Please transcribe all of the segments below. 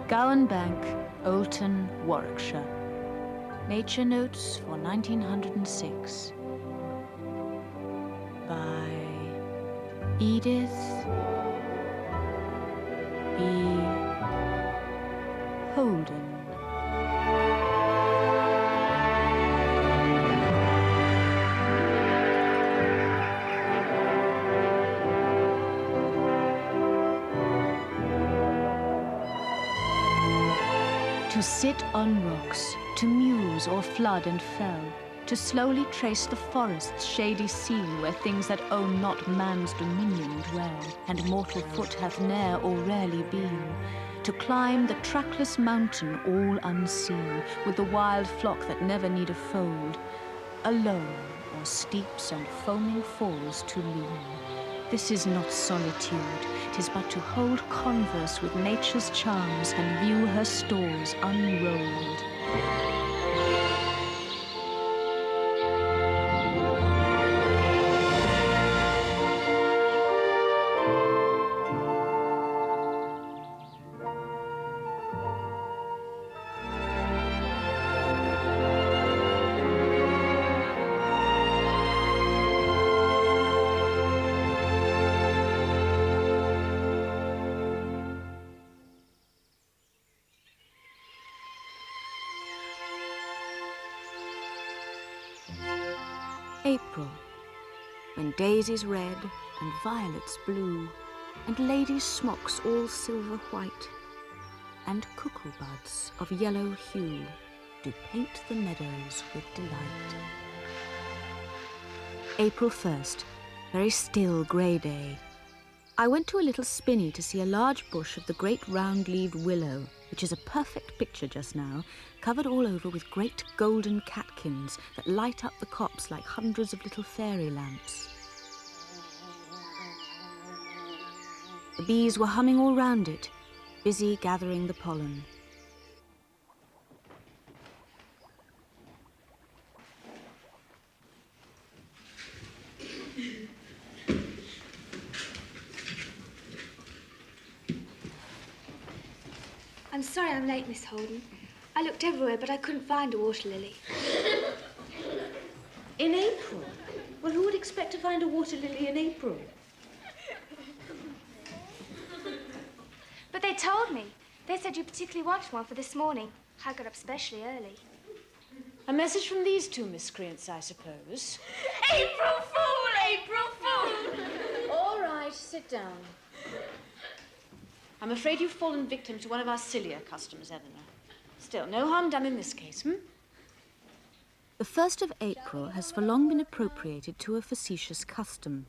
Gowan Bank, Oulton, Warwickshire. Nature Notes for 1906. By Edith E. Holden. To sit on rocks, to muse o'er flood and fell, to slowly trace the forest's shady scene where things that own not man's dominion dwell, and mortal foot hath ne'er or rarely been, to climb the trackless mountain all unseen, with the wild flock that never need a fold, alone o'er steeps and foaming falls to lean. This is not solitude, 'tis but to hold converse with nature's charms and view her stores unrolled. April, when daisies red and violets blue, and ladies' smocks all silver white, and cuckoo buds of yellow hue do paint the meadows with delight. April 1st, very still grey day. I went to a little spinney to see a large bush of the great round-leaved willow, which is a perfect picture just now, covered all over with great golden catkins that light up the copse like hundreds of little fairy lamps. The bees were humming all round it, busy gathering the pollen. I'm sorry I'm late, Miss Holden. I looked everywhere, but I couldn't find a water lily. In April? Well, who would expect to find a water lily in April? But they told me. They said you particularly wanted one for this morning. I got up specially early. A message from these two miscreants, I suppose. April Fool! April Fool! All right, sit down. I'm afraid you've fallen victim to one of our sillier customers, Eleanor. Still, no harm done in this case, The 1st of April has for long been appropriated to a facetious custom.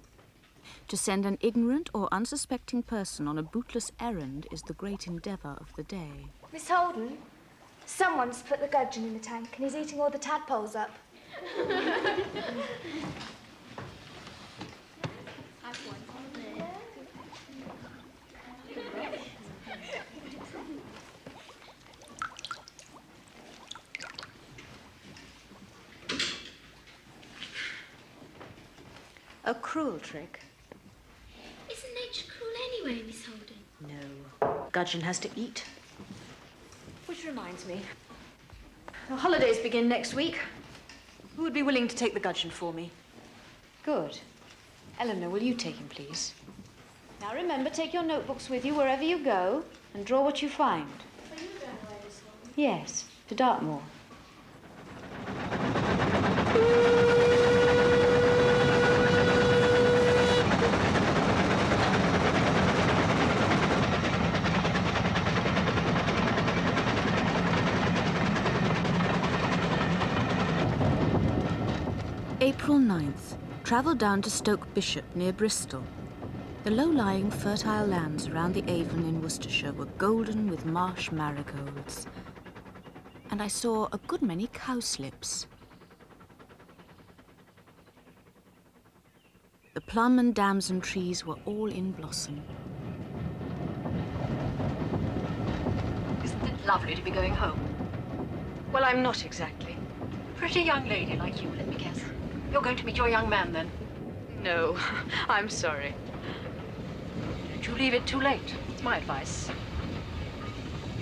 To send an ignorant or unsuspecting person on a bootless errand is the great endeavour of the day. Miss Holden, someone's put the gudgeon in the tank and he's eating all the tadpoles up. A cruel trick. Isn't nature cruel anyway, Miss Holden? No. Gudgeon has to eat. Which reminds me, the holidays begin next week. Who would be willing to take the gudgeon for me? Good. Eleanor, will you take him, please? Now remember, take your notebooks with you wherever you go and draw what you find. Are you going away, Miss Holden? Yes, to Dartmoor. April 9th, travelled down to Stoke Bishop near Bristol. The low-lying fertile lands around the Avon in Worcestershire were golden with marsh marigolds. And I saw a good many cowslips. The plum and damson trees were all in blossom. Isn't it lovely to be going home? Well, I'm not exactly. Pretty young lady like you, let me guess. You're going to meet your young man, then? No, I'm sorry. Don't you leave it too late. It's my advice.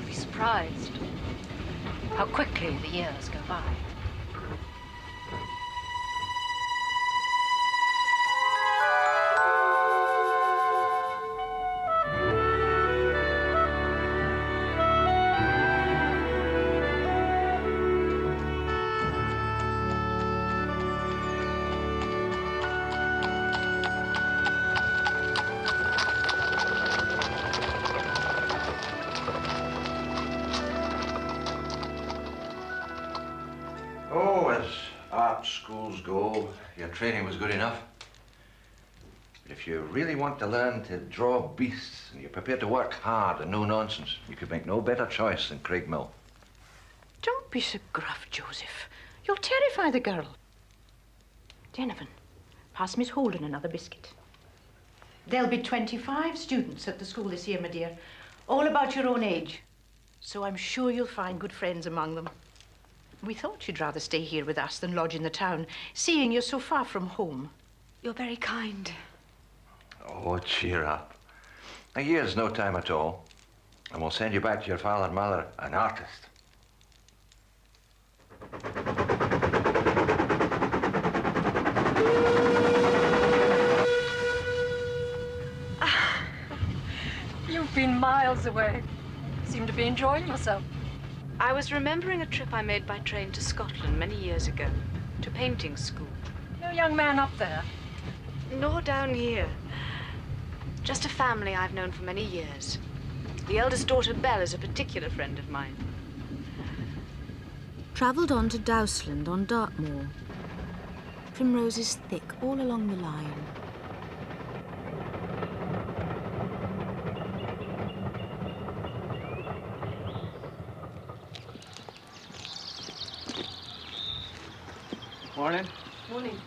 Be surprised how quickly the years go by. Schools go, your training was good enough. But if you really want to learn to draw beasts and you're prepared to work hard and no nonsense, you could make no better choice than Craig Mill. Don't be so gruff, Joseph. You'll terrify the girl. Donovan, pass Miss Holden another biscuit. There'll be 25 students at the school this year, my dear, all about your own age. So I'm sure you'll find good friends among them. We thought you'd rather stay here with us than lodge in the town, seeing you're so far from home. You're very kind. Oh, cheer up. A year's no time at all. And we'll send you back to your father and mother an artist. You've been miles away. Seem to be enjoying yourself. I was remembering a trip I made by train to Scotland many years ago, to painting school. No young man up there? Nor down here. Just a family I've known for many years. The eldest daughter, Belle, is a particular friend of mine. Travelled on to Dowsland on Dartmoor. Primroses thick all along the line. Morning. Morning.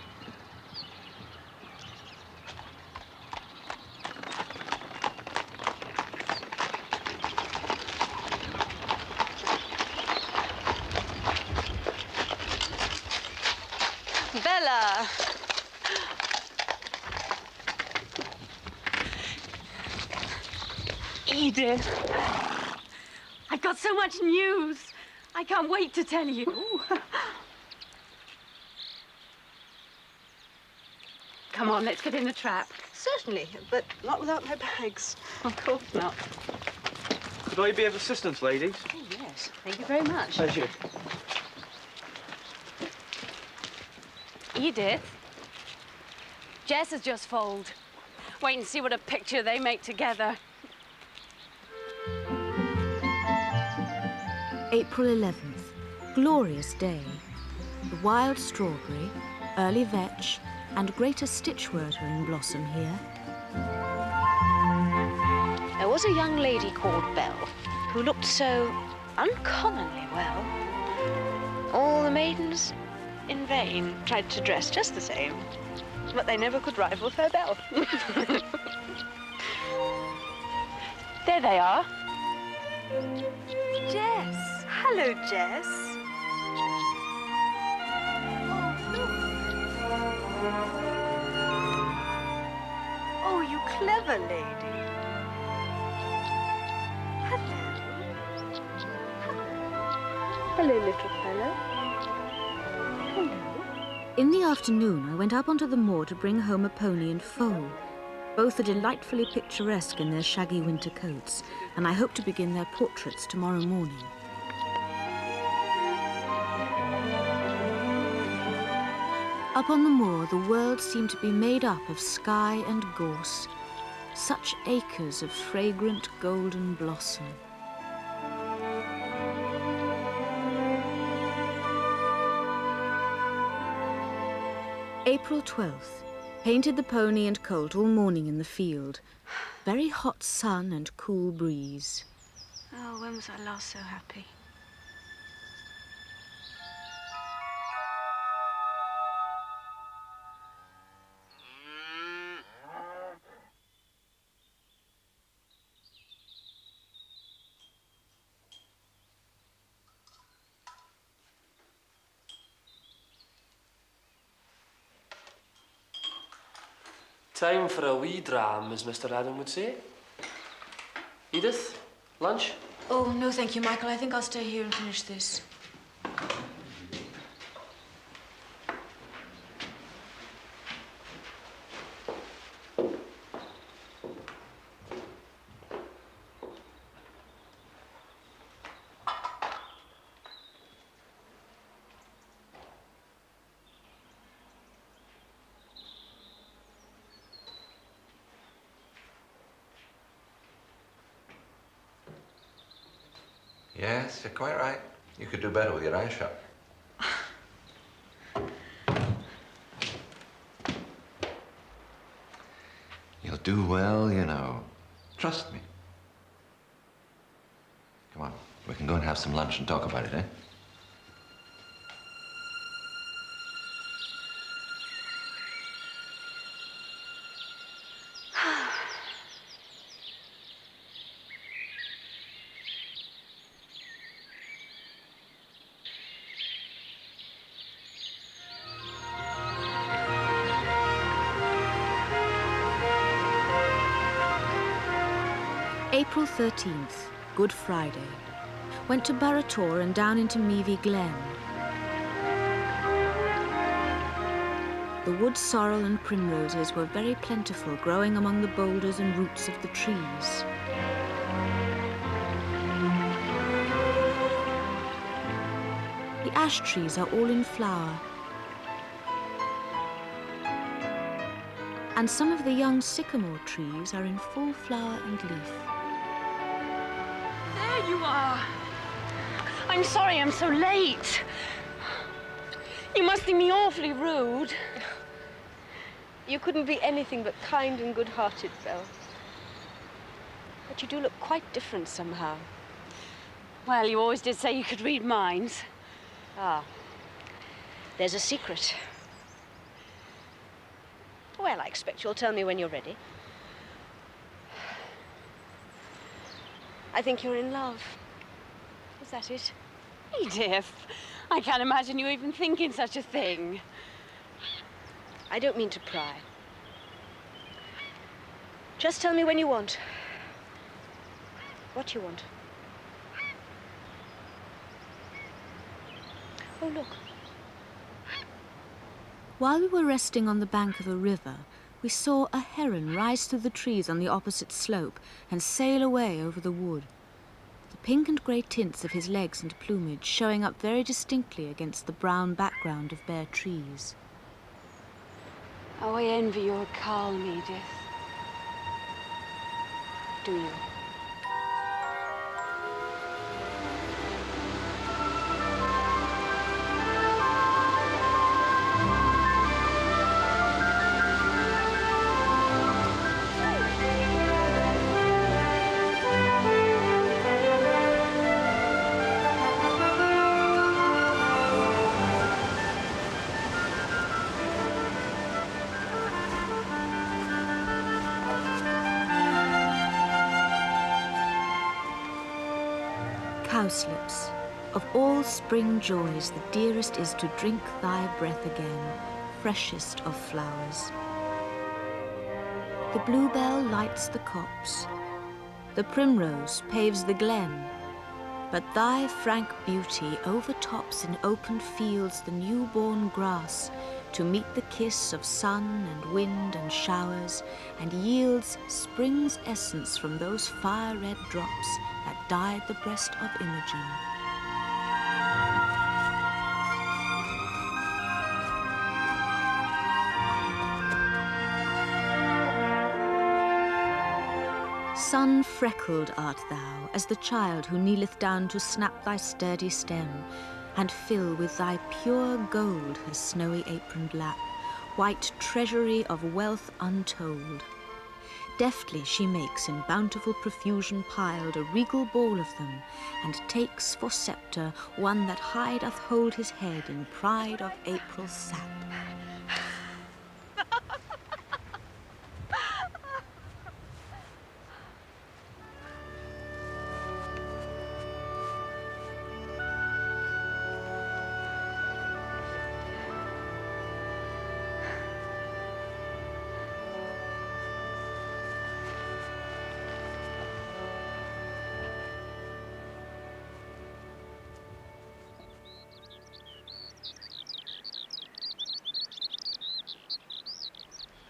Bella! Edith, I've got so much news. I can't wait to tell you. Come on, let's get in the trap. Certainly, but not without my bags. Of course not. Could I be of assistance, ladies? Oh, yes. Thank you very much. Pleasure. Edith, Jess has just foaled. Wait and see what a picture they make together. April 11th. Glorious day. The wild strawberry, early vetch, and greater stitchwort are in blossom here. There was a young lady called Belle who looked so uncommonly well. All the maidens in vain tried to dress just the same, but they never could rival Fair Belle. There they are. Jess. Hello, Jess. Oh, you clever lady. Hello. Hello, little fellow. Hello. In the afternoon, I went up onto the moor to bring home a pony and foal. Both are delightfully picturesque in their shaggy winter coats, and I hope to begin their portraits tomorrow morning. Up on the moor, the world seemed to be made up of sky and gorse, such acres of fragrant golden blossom. April 12th. Painted the pony and colt all morning in the field. Very hot sun and cool breeze. Oh, when was I last so happy? Time for a wee dram, as Mr. Adam would say. Edith, lunch? Oh, no, thank you, Michael. I think I'll stay here and finish this. Yes, you're quite right. You could do better with your eyes shut. You'll do well, you know. Trust me. Come on, we can go and have some lunch and talk about it, eh? April 13th, Good Friday. Went to Burrator and down into Meavy Glen. The wood sorrel and primroses were very plentiful, growing among the boulders and roots of the trees. The ash trees are all in flower, and some of the young sycamore trees are in full flower and leaf. There you are. I'm sorry I'm so late. You must think me awfully rude. You couldn't be anything but kind and good-hearted, Belle. But you do look quite different somehow. Well, you always did say you could read minds. Ah, there's a secret. Well, I expect you'll tell me when you're ready. I think you're in love. Is that it? Edith, I can't imagine you even thinking such a thing. I don't mean to pry. Just tell me when you want. What you want. Oh, look. While we were resting on the bank of a river, we saw a heron rise through the trees on the opposite slope and sail away over the wood, the pink and grey tints of his legs and plumage showing up very distinctly against the brown background of bare trees. Oh, I envy your calm, Edith. Do you? Cowslips, of all spring joys, the dearest is to drink thy breath again, freshest of flowers. The bluebell lights the copse, the primrose paves the glen, but thy frank beauty overtops in open fields the newborn grass to meet the kiss of sun and wind and showers, and yields spring's essence from those fire-red drops that dyed the breast of Imogen. Sun-freckled art thou, as the child who kneeleth down to snap thy sturdy stem, and fill with thy pure gold her snowy aproned lap, white treasury of wealth untold. Deftly she makes in bountiful profusion piled a regal ball of them, and takes for sceptre one that high doth hold his head in pride of April's sap.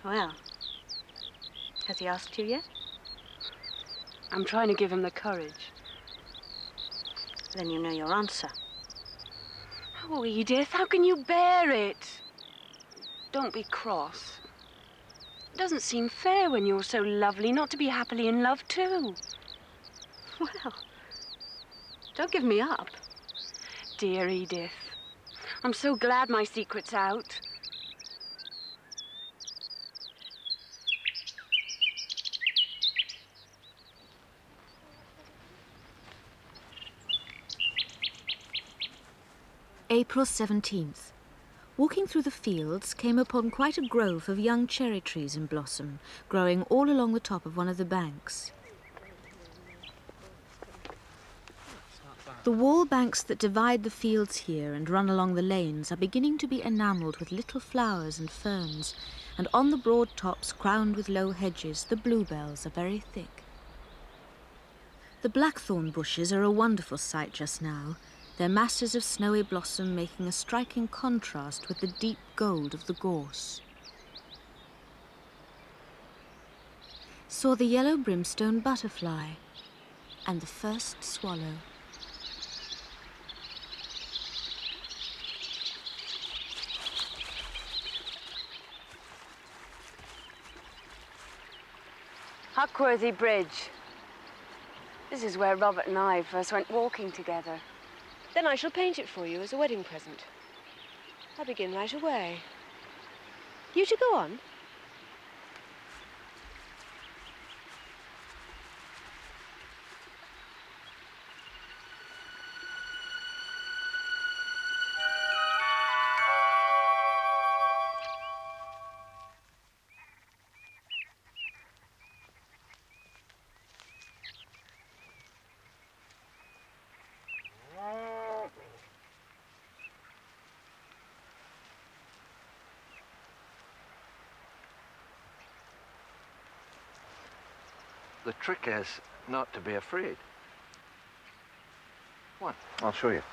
Well, has he asked you yet? I'm trying to give him the courage. Then you know your answer. Oh, Edith, how can you bear it? Don't be cross. It doesn't seem fair when you're so lovely not to be happily in love too. Well, don't give me up. Dear Edith, I'm so glad my secret's out. April 17th. Walking through the fields, came upon quite a grove of young cherry trees in blossom, growing all along the top of one of the banks. The wall banks that divide the fields here and run along the lanes are beginning to be enamelled with little flowers and ferns, and on the broad tops crowned with low hedges the bluebells are very thick. The blackthorn bushes are a wonderful sight just now, their masses of snowy blossom making a striking contrast with the deep gold of the gorse. Saw the yellow brimstone butterfly and the first swallow. Huckworthy Bridge. This is where Robert and I first went walking together. Then I shall paint it for you as a wedding present. I'll begin right away. You to go on? The trick is not to be afraid. Come on, I'll show you.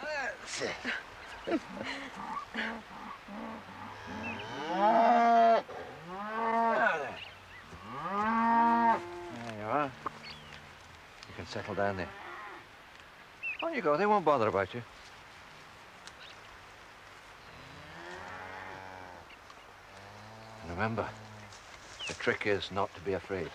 That's it. There you are. You can settle down there. On you go, they won't bother about you. And remember, the trick is not to be afraid.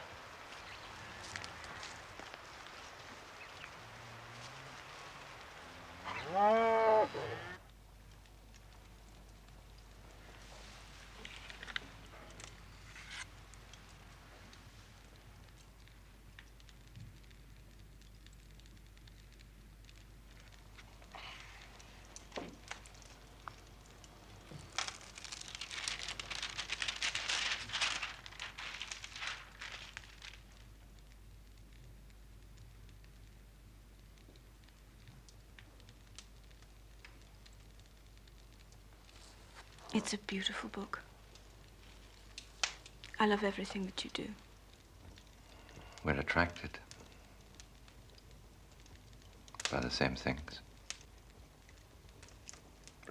It's a beautiful book. I love everything that you do. We're attracted by the same things.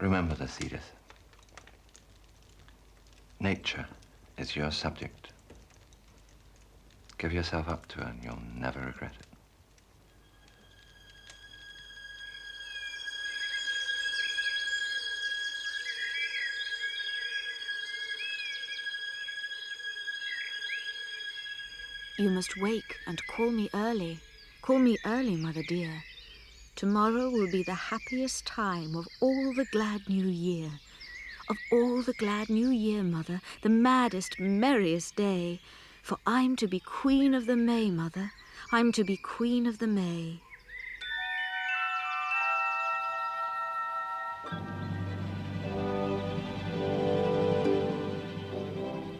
Remember this, Edith. Nature is your subject. Give yourself up to her and you'll never regret it. You must wake and call me early. Call me early, mother dear. Tomorrow will be the happiest time of all the glad new year. Of all the glad new year, mother, the maddest, merriest day. For I'm to be queen of the May, mother. I'm to be queen of the May.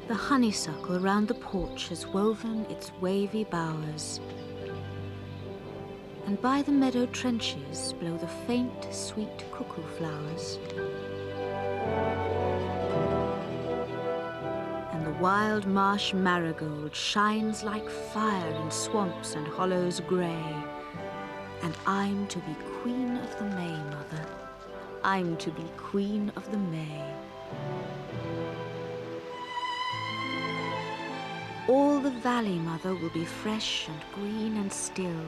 The honeysuckle round the porch has woven its wavy bowers, and by the meadow trenches blow the faint, sweet cuckoo flowers. And the The wild marsh marigold shines like fire in swamps and hollows grey. And I'm to be Queen of the May, Mother. I'm to be Queen of the May. All the valley, Mother, will be fresh and green and still,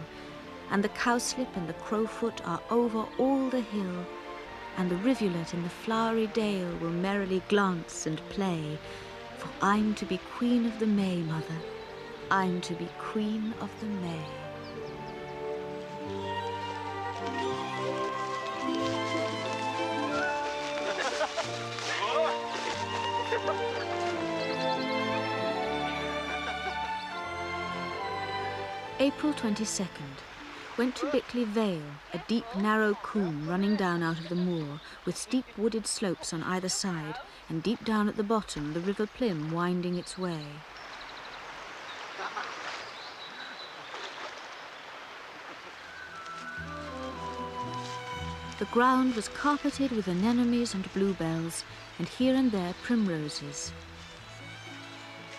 and the cowslip and the crowfoot are over all the hill, and the rivulet in the flowery dale will merrily glance and play, for I'm to be Queen of the May, Mother. I'm to be Queen of the May. April 22nd. Went to Bickley Vale, a deep, narrow coombe running down out of the moor, with steep wooded slopes on either side, and deep down at the bottom the River Plym winding its way. The ground was carpeted with anemones and bluebells, and here and there primroses.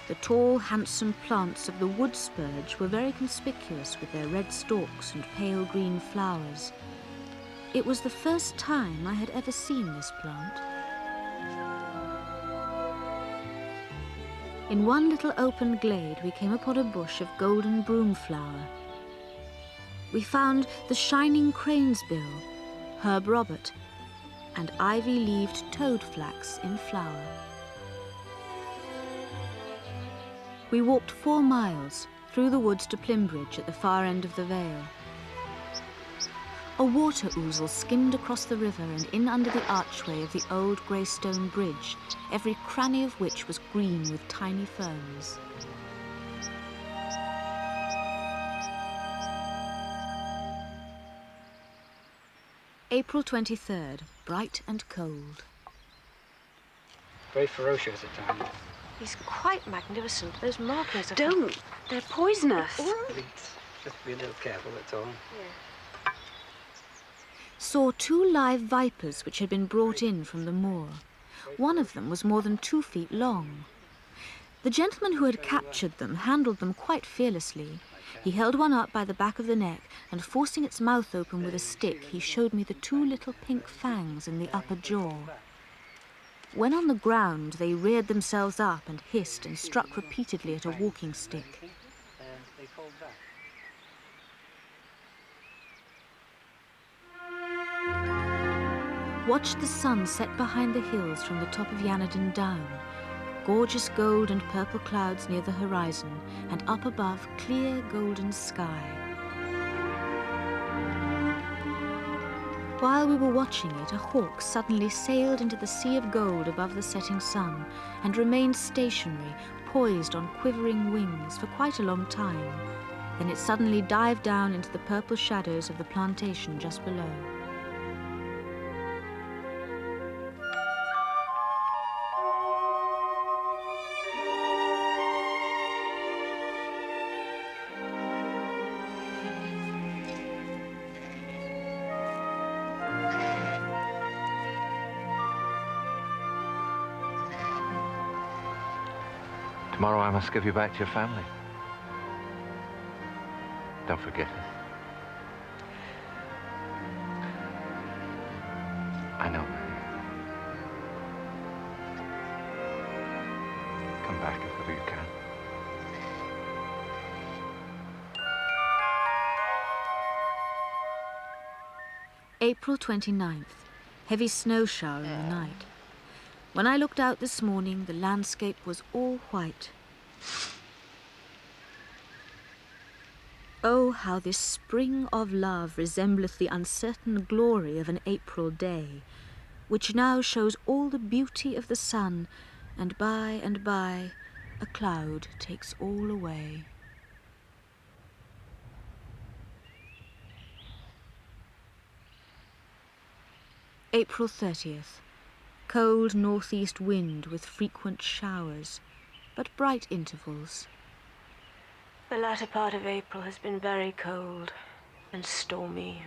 The tall, handsome plants of the wood spurge were very conspicuous with their red stalks and pale green flowers. It was the first time I had ever seen this plant. In one little open glade we came upon a bush of golden broom flower. We found the shining crane's bill, Herb Robert, and ivy-leaved toadflax in flower. We walked 4 miles through the woods to Plymbridge at the far end of the vale. A water ouzel skimmed across the river and in under the archway of the old grey stone bridge, every cranny of which was green with tiny ferns. April 23rd, bright and cold. Very ferocious at times. He's quite magnificent. Those markings are... Don't! They're poisonous. Please, just be a little careful, that's all. Yeah. Saw 2 live vipers which had been brought in from the moor. One of them was more than 2 feet long. The gentleman who had captured them handled them quite fearlessly. He held one up by the back of the neck, and forcing its mouth open with a stick, he showed me the 2 little pink fangs in the upper jaw. When on the ground, they reared themselves up and hissed and struck repeatedly at a walking stick. Watched the sun set behind the hills from the top of Yanadon Down. Gorgeous gold and purple clouds near the horizon, and up above, clear golden sky. While we were watching it, a hawk suddenly sailed into the sea of gold above the setting sun and remained stationary, poised on quivering wings for quite a long time. Then it suddenly dived down into the purple shadows of the plantation just below. Tomorrow I must give you back to your family. Don't forget it. I know. Come back if ever you can. April 29th. Heavy snow shower in the night. When I looked out this morning, the landscape was all white. Oh, how this spring of love resembleth the uncertain glory of an April day, which now shows all the beauty of the sun, and by, a cloud takes all away. April 30th. Cold northeast wind with frequent showers, but bright intervals. The latter part of April has been very cold and stormy.